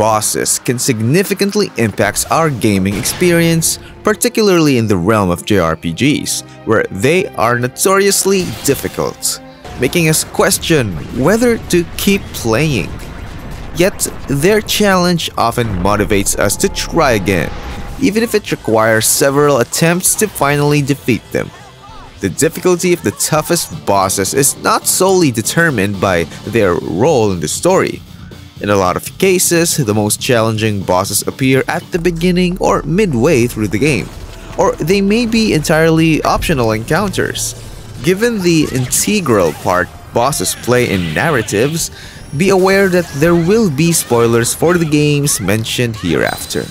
Bosses can significantly impact our gaming experience, particularly in the realm of JRPGs, where they are notoriously difficult, making us question whether to keep playing. Yet, their challenge often motivates us to try again, even if it requires several attempts to finally defeat them. The difficulty of the toughest bosses is not solely determined by their role in the story. In a lot of cases, the most challenging bosses appear at the beginning or midway through the game, or they may be entirely optional encounters. Given the integral part bosses play in narratives, be aware that there will be spoilers for the games mentioned hereafter.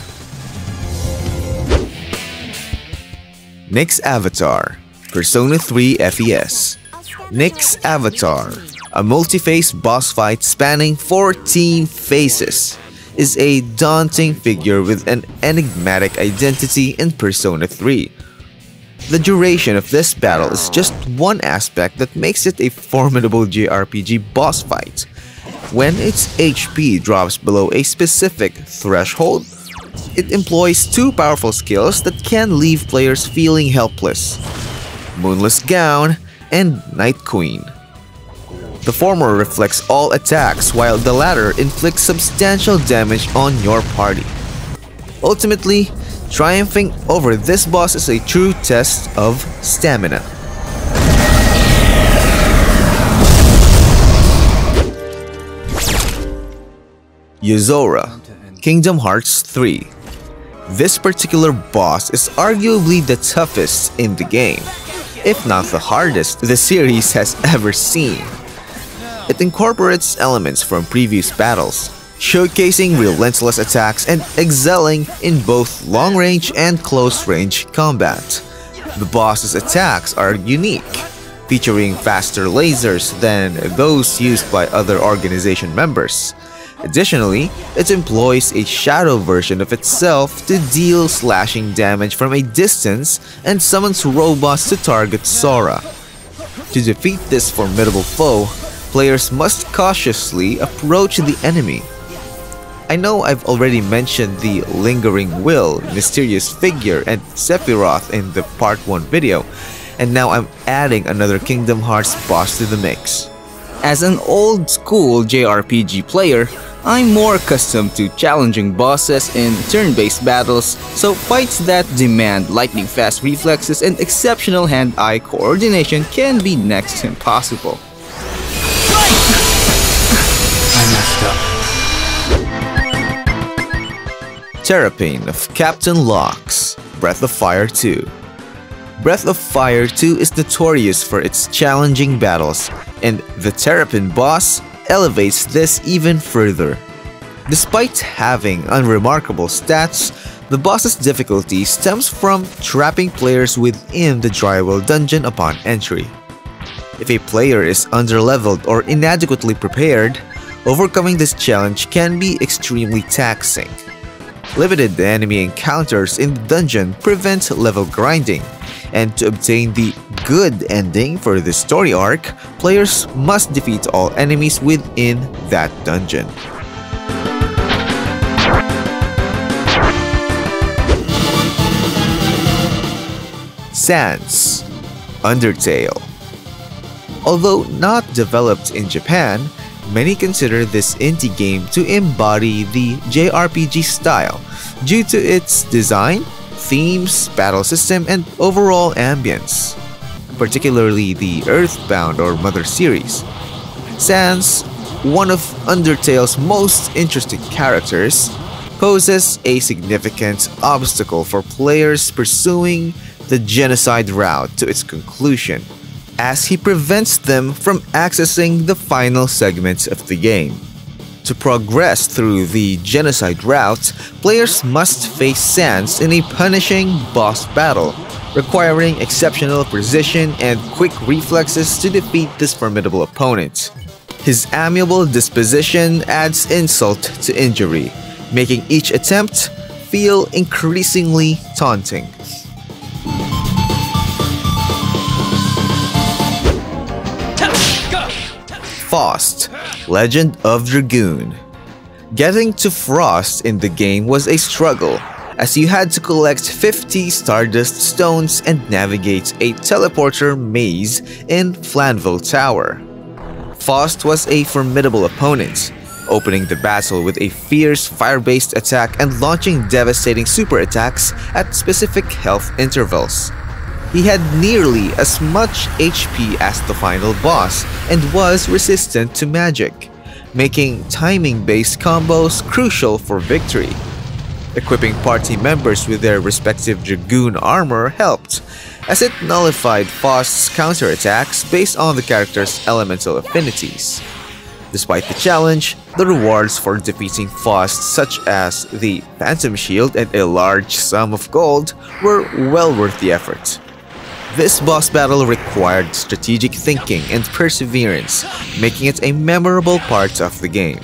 Nyx Avatar, Persona 3 FES. Nyx Avatar, a multi-phase boss fight spanning 14 phases, is a daunting figure with an enigmatic identity in Persona 3. The duration of this battle is just one aspect that makes it a formidable JRPG boss fight. When its HP drops below a specific threshold, it employs two powerful skills that can leave players feeling helpless: Moonless Gown and Night Queen. The former reflects all attacks, while the latter inflicts substantial damage on your party. Ultimately, triumphing over this boss is a true test of stamina. Yozora, Kingdom Hearts 3. This particular boss is arguably the toughest in the game, if not the hardest the series has ever seen. It incorporates elements from previous battles, showcasing relentless attacks and excelling in both long-range and close-range combat. The boss's attacks are unique, featuring faster lasers than those used by other organization members. Additionally, it employs a shadow version of itself to deal slashing damage from a distance and summons robots to target Sora. To defeat this formidable foe, players must cautiously approach the enemy. I know I've already mentioned the Lingering Will, mysterious figure, and Sephiroth in the Part 1 video, and now I'm adding another Kingdom Hearts boss to the mix. As an old-school JRPG player, I'm more accustomed to challenging bosses in turn-based battles, so fights that demand lightning-fast reflexes and exceptional hand-eye coordination can be next to impossible. Terapin of Captain Locke's Breath of Fire 2. Breath of Fire 2 is notorious for its challenging battles, and the Terapin boss elevates this even further. Despite having unremarkable stats, the boss's difficulty stems from trapping players within the Drywall dungeon upon entry. If a player is underleveled or inadequately prepared, overcoming this challenge can be extremely taxing. Limited enemy encounters in the dungeon prevent level grinding, and to obtain the good ending for the story arc, players must defeat all enemies within that dungeon. Sans, Undertale. Although not developed in Japan, many consider this indie game to embody the JRPG style due to its design, themes, battle system, and overall ambience, particularly the Earthbound or Mother series. Sans, one of Undertale's most interesting characters, poses a significant obstacle for players pursuing the genocide route to its conclusion, as he prevents them from accessing the final segments of the game. To progress through the genocide route, players must face Sans in a punishing boss battle, requiring exceptional precision and quick reflexes to defeat this formidable opponent. His amiable disposition adds insult to injury, making each attempt feel increasingly taunting. Faust, Legend of Dragoon. Getting to Frost in the game was a struggle, as you had to collect 50 Stardust Stones and navigate a teleporter maze in Flanville Tower. Faust was a formidable opponent, opening the battle with a fierce fire-based attack and launching devastating super attacks at specific health intervals. He had nearly as much HP as the final boss and was resistant to magic, making timing-based combos crucial for victory. Equipping party members with their respective Dragoon armor helped, as it nullified Faust's counterattacks based on the character's elemental affinities. Despite the challenge, the rewards for defeating Faust, such as the Phantom Shield and a large sum of gold, were well worth the effort. This boss battle required strategic thinking and perseverance, making it a memorable part of the game.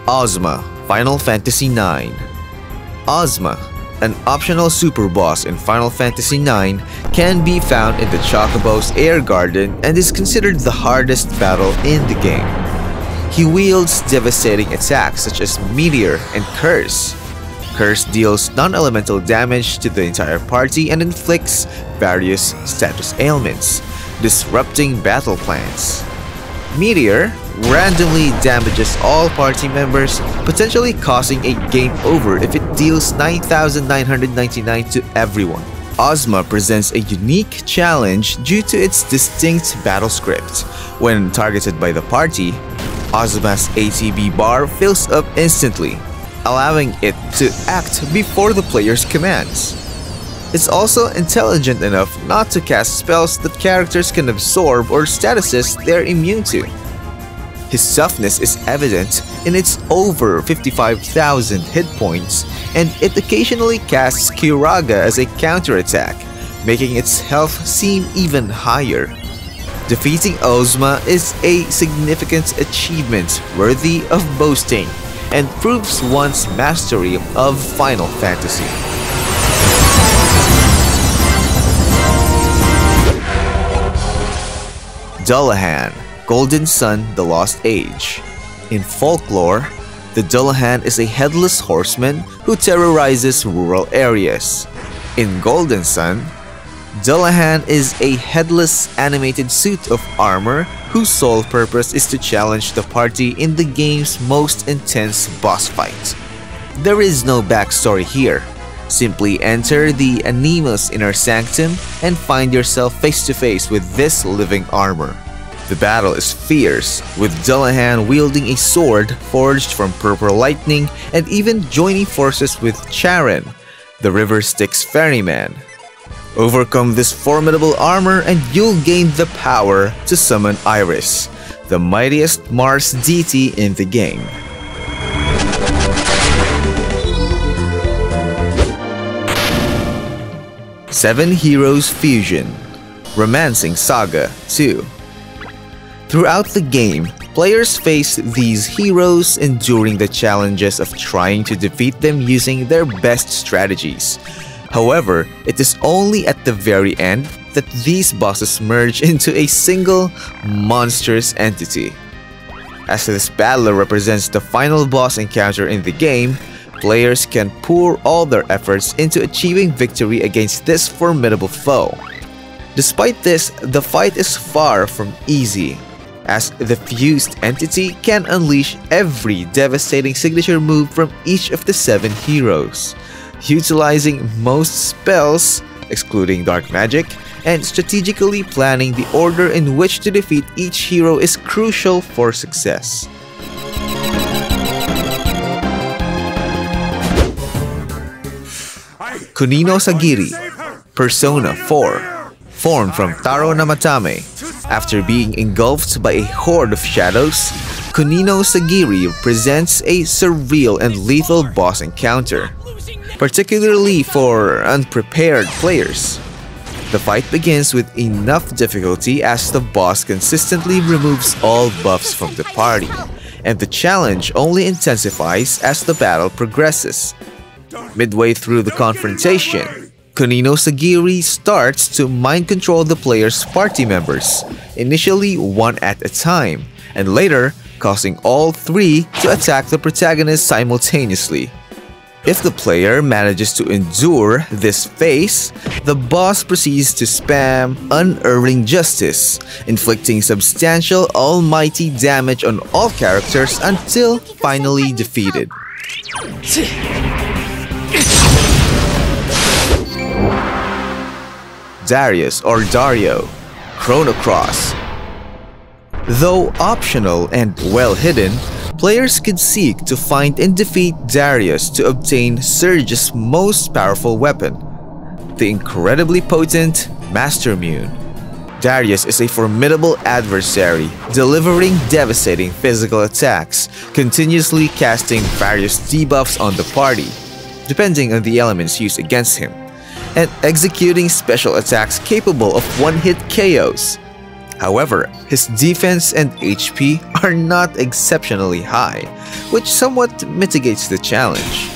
Ozma, Final Fantasy IX. Ozma, an optional super boss in Final Fantasy IX, can be found in the Chocobo's Air Garden and is considered the hardest battle in the game. He wields devastating attacks such as Meteor and Curse. Curse deals non-elemental damage to the entire party and inflicts various status ailments, disrupting battle plans. Meteor randomly damages all party members, potentially causing a game over if it deals 9,999 to everyone. Ozma presents a unique challenge due to its distinct battle script. When targeted by the party, Ozma's ATB bar fills up instantly, allowing it to act before the player's commands. It's also intelligent enough not to cast spells that characters can absorb or statuses they're immune to. His toughness is evident in its over 55,000 hit points, and it occasionally casts Kyuraga as a counterattack, making its health seem even higher. Defeating Ozma is a significant achievement worthy of boasting, and proves one's mastery of Final Fantasy. Dullahan, Golden Sun: The Lost Age. In folklore, the Dullahan is a headless horseman who terrorizes rural areas. In Golden Sun, Dullahan is a headless animated suit of armor whose sole purpose is to challenge the party in the game's most intense boss fight. There is no backstory here. Simply enter the Animus Inner Sanctum and find yourself face to face with this living armor. The battle is fierce, with Dullahan wielding a sword forged from purple lightning and even joining forces with Charon, the River Styx ferryman. Overcome this formidable armor and you'll gain the power to summon Iris, the mightiest Mars deity in the game. Seven Heroes Fusion, Romancing Saga 2. Throughout the game, players face these heroes enduring the challenges of trying to defeat them using their best strategies. However, it is only at the very end that these bosses merge into a single, monstrous entity. As this battler represents the final boss encounter in the game, players can pour all their efforts into achieving victory against this formidable foe. Despite this, the fight is far from easy, as the fused entity can unleash every devastating signature move from each of the 7 heroes, utilizing most spells, excluding dark magic, and strategically planning the order in which to defeat each hero is crucial for success. Kunino-Sagiri, Persona 4. Formed from Taro Namatame, after being engulfed by a horde of shadows, Kunino-Sagiri presents a surreal and lethal boss encounter, particularly for unprepared players. The fight begins with enough difficulty as the boss consistently removes all buffs from the party, and the challenge only intensifies as the battle progresses. Midway through the confrontation, Kunino-Sagiri starts to mind control the player's party members, initially one at a time, and later causing all three to attack the protagonist simultaneously. If the player manages to endure this phase, the boss proceeds to spam Unerring Justice, inflicting substantial almighty damage on all characters until finally defeated. Darius or Dario, Chrono Cross. Though optional and well hidden, players could seek to find and defeat Darius to obtain Surge's most powerful weapon, the incredibly potent Master Mune. Darius is a formidable adversary, delivering devastating physical attacks, continuously casting various debuffs on the party, depending on the elements used against him, and executing special attacks capable of one-hit KOs. However, his defense and HP are not exceptionally high, which somewhat mitigates the challenge.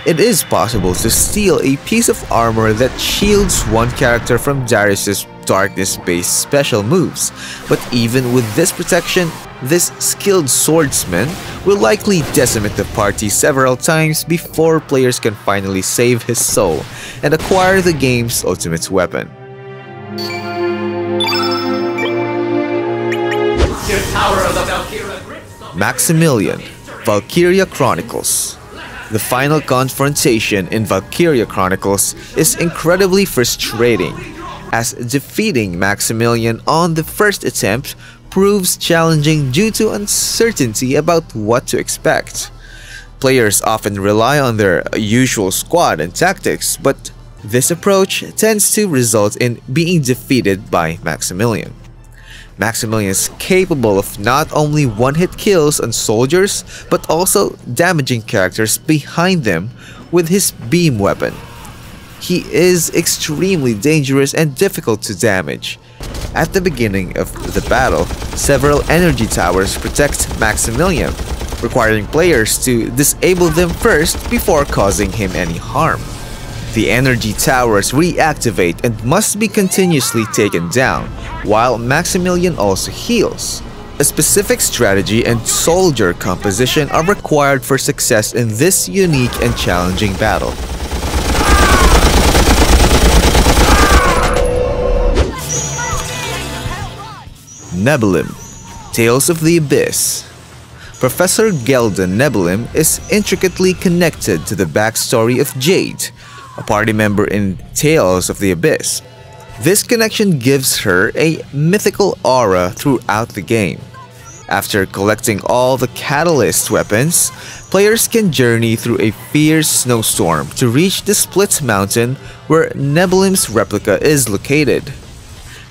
It is possible to steal a piece of armor that shields one character from Darius' darkness-based special moves, but even with this protection, this skilled swordsman will likely decimate the party several times before players can finally save his soul and acquire the game's ultimate weapon. Maximilian, Valkyria Chronicles. The final confrontation in Valkyria Chronicles is incredibly frustrating, as defeating Maximilian on the first attempt proves challenging due to uncertainty about what to expect. Players often rely on their usual squad and tactics, but this approach tends to result in being defeated by Maximilian. Maximilian is capable of not only one-hit kills on soldiers, but also damaging characters behind them with his beam weapon. He is extremely dangerous and difficult to damage. At the beginning of the battle, several energy towers protect Maximilian, requiring players to disable them first before causing him any harm. The energy towers reactivate and must be continuously taken down, while Maximilian also heals. A specific strategy and soldier composition are required for success in this unique and challenging battle. Nebiliim, Tales of the Abyss. Professor Gelden Nebiliim is intricately connected to the backstory of Jade, a party member in Tales of the Abyss. This connection gives her a mythical aura throughout the game. After collecting all the catalyst weapons, players can journey through a fierce snowstorm to reach the Split Mountain where Nebiliim's replica is located.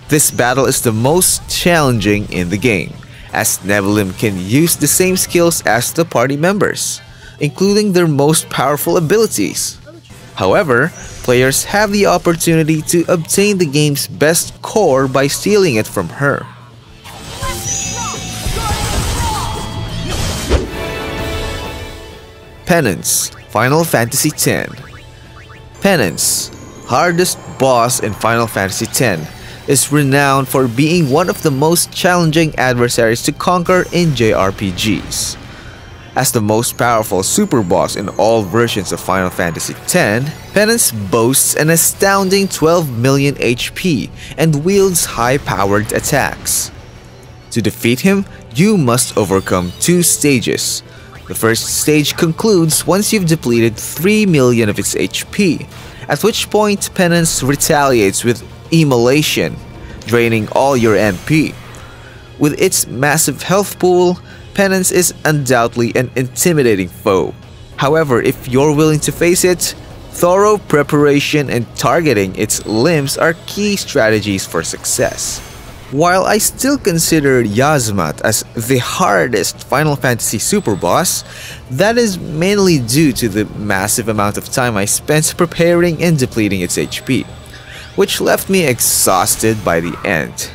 This battle is the most challenging in the game, as Nebiliim can use the same skills as the party members, including their most powerful abilities. However, players have the opportunity to obtain the game's best core by stealing it from her. Penance, Final Fantasy X. Penance, hardest boss in Final Fantasy X, is renowned for being one of the most challenging adversaries to conquer in JRPGs. As the most powerful super boss in all versions of Final Fantasy X, Penance boasts an astounding 12 million HP and wields high-powered attacks. To defeat him, you must overcome two stages. The first stage concludes once you've depleted 3 million of its HP, at which point Penance retaliates with Immolation, draining all your MP. With its massive health pool, Penance is undoubtedly an intimidating foe. However, if you're willing to face it, thorough preparation and targeting its limbs are key strategies for success. While I still consider Yozma as the hardest Final Fantasy super boss, that is mainly due to the massive amount of time I spent preparing and depleting its HP, which left me exhausted by the end.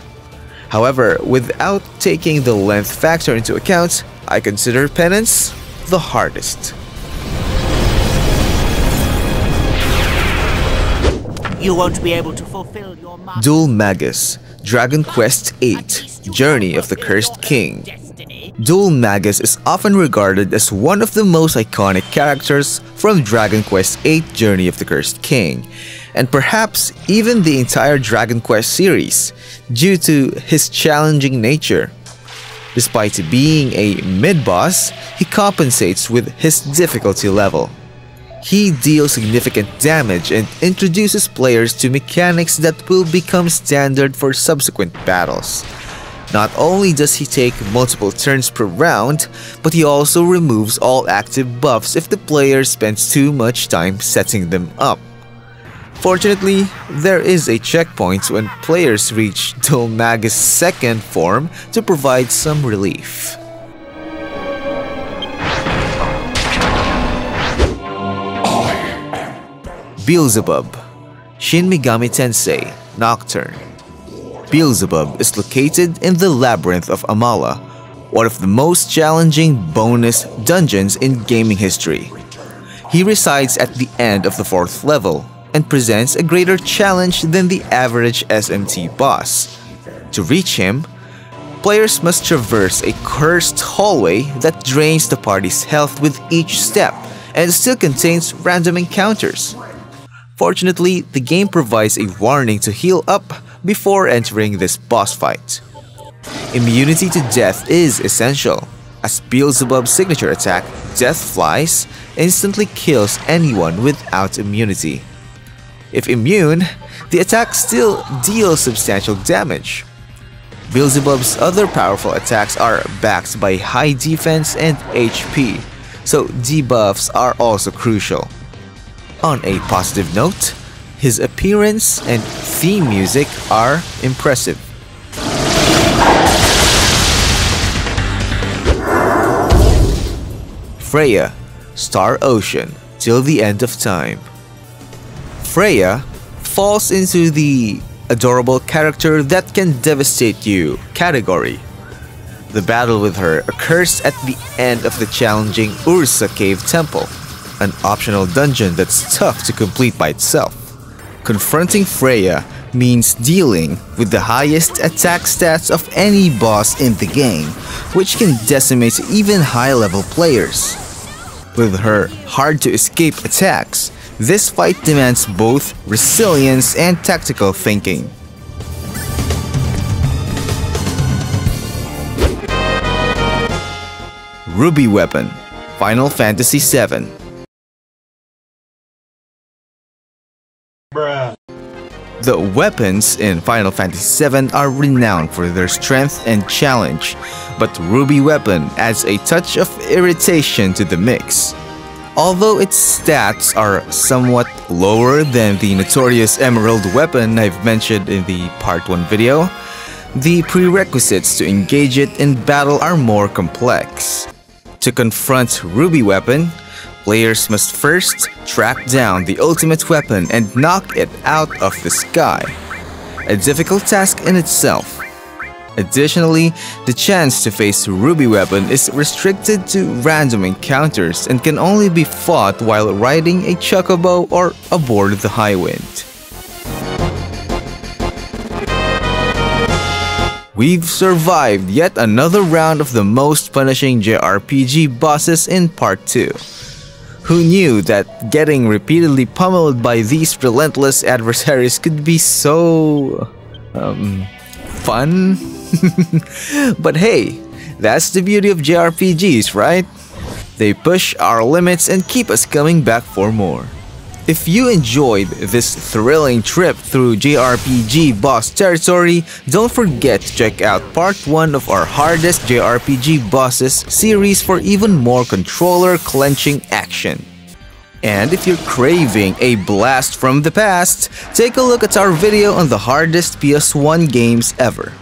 However, without taking the length factor into account, I consider Penance the hardest. You won't be able to fulfill your Dhoulmagus, Dragon Quest VIII, Journey of the Cursed King. Dhoulmagus is often regarded as one of the most iconic characters from Dragon Quest VIII Journey of the Cursed King, and perhaps even the entire Dragon Quest series, due to his challenging nature. Despite being a mid-boss, he compensates with his difficulty level. He deals significant damage and introduces players to mechanics that will become standard for subsequent battles. Not only does he take multiple turns per round, but he also removes all active buffs if the player spends too much time setting them up. Fortunately, there is a checkpoint when players reach Dhoulmagus' second form to provide some relief. Beelzebub, Shin Megami Tensei, Nocturne. Beelzebub is located in the Labyrinth of Amala, one of the most challenging bonus dungeons in gaming history. He resides at the end of the 4th level and presents a greater challenge than the average SMT boss. To reach him, players must traverse a cursed hallway that drains the party's health with each step and still contains random encounters. Fortunately, the game provides a warning to heal up before entering this boss fight. Immunity to death is essential, as Beelzebub's signature attack, Death Flies, instantly kills anyone without immunity. If immune, the attack still deals substantial damage. Beelzebub's other powerful attacks are backed by high defense and HP, so debuffs are also crucial. On a positive note, his appearance and theme music are impressive. Freya, Star Ocean, Till the End of Time. Freya falls into the adorable character that can devastate you category. The battle with her occurs at the end of the challenging Ursa Cave Temple, an optional dungeon that's tough to complete by itself. Confronting Freya means dealing with the highest attack stats of any boss in the game, which can decimate even high-level players. With her hard-to-escape attacks, this fight demands both resilience and tactical thinking. Ruby Weapon, Final Fantasy VII. The weapons in Final Fantasy VII are renowned for their strength and challenge, but Ruby Weapon adds a touch of irritation to the mix. Although its stats are somewhat lower than the notorious Emerald Weapon I've mentioned in the Part 1 video, the prerequisites to engage it in battle are more complex. To confront Ruby Weapon, players must first track down the ultimate weapon and knock it out of the sky, a difficult task in itself. Additionally, the chance to face Ruby Weapon is restricted to random encounters and can only be fought while riding a chocobo or aboard the Highwind. We've survived yet another round of the most punishing JRPG bosses in Part 2. Who knew that getting repeatedly pummeled by these relentless adversaries could be so... fun? But hey, that's the beauty of JRPGs, right? They push our limits and keep us coming back for more. If you enjoyed this thrilling trip through JRPG boss territory, don't forget to check out Part 1 of our hardest JRPG bosses series for even more controller-clenching action. And if you're craving a blast from the past, take a look at our video on the hardest PS1 games ever.